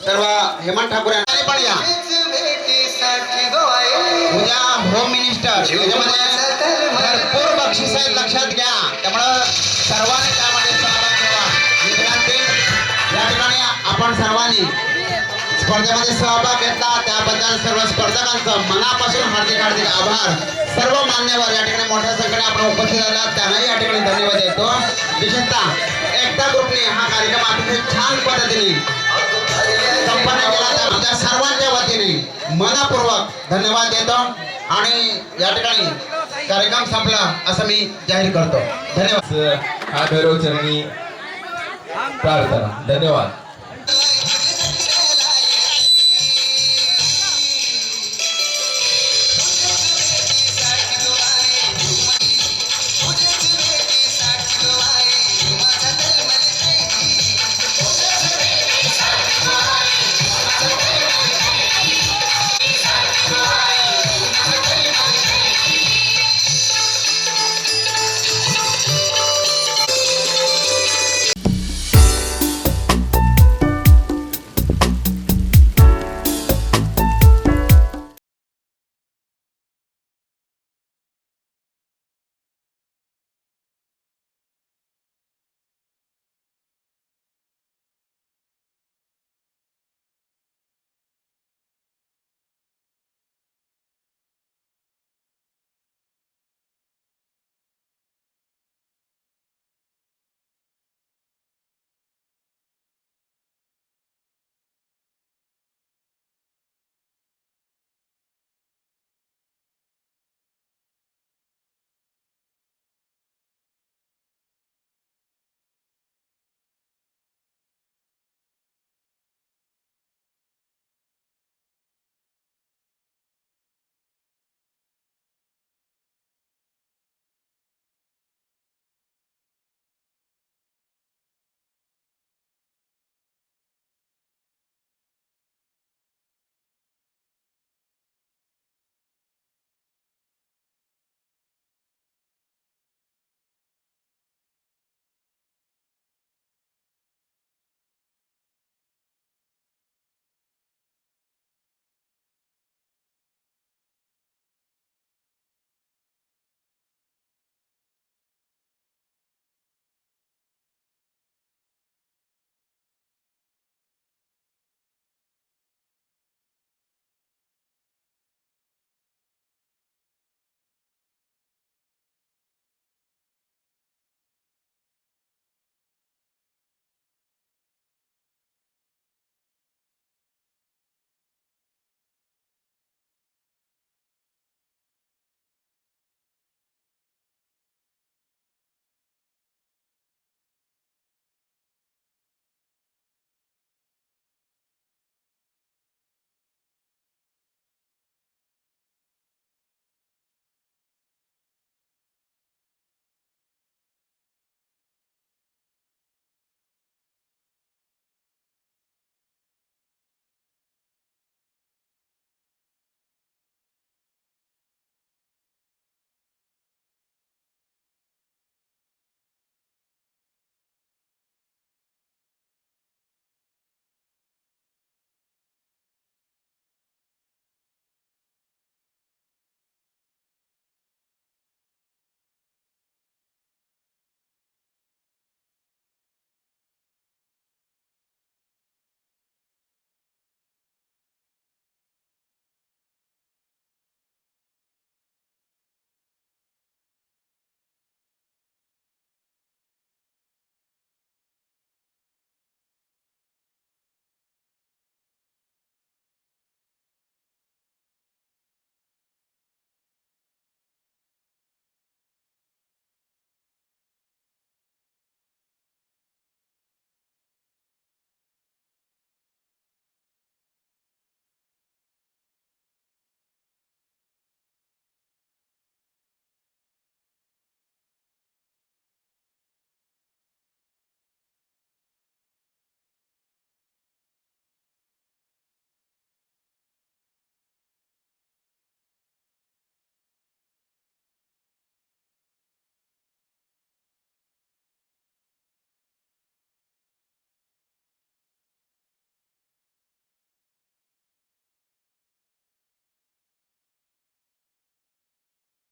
सर्व हेमंत ठाकूर यांना पण या. उद्या होम मिनिस्टर याच्यामध्ये भरपूर बक्षीस आहेत, लक्षात घ्या. त्यामुळं सर्वांनी त्यामध्ये सहभाग घ्यावा. विद्यार्थी या ठिकाणी आपण सर्वांनी स्पर्धेमध्ये सहभाग घेतला त्याबद्दल सर्व स्पर्धकांचं मनापासून हार्दिक हार्दिक आभार. सर्व मान्यवर या ठिकाणी मोठ्या संख्येने आपण उपस्थित आलात त्यांनाही या ठिकाणी धन्यवाद देतो. विशेषतः एकता ग्रुपने हा कार्यक्रम अतिशय छान पद्धतीने संपन्न केला, त्या सर्वांच्या वतीने मनपूर्वक धन्यवाद देतो आणि या ठिकाणी कार्यक्रम संपला असं मी जाहीर करतो. धन्यवाद. हा भैरव चरणी प्रार्थना. धन्यवाद.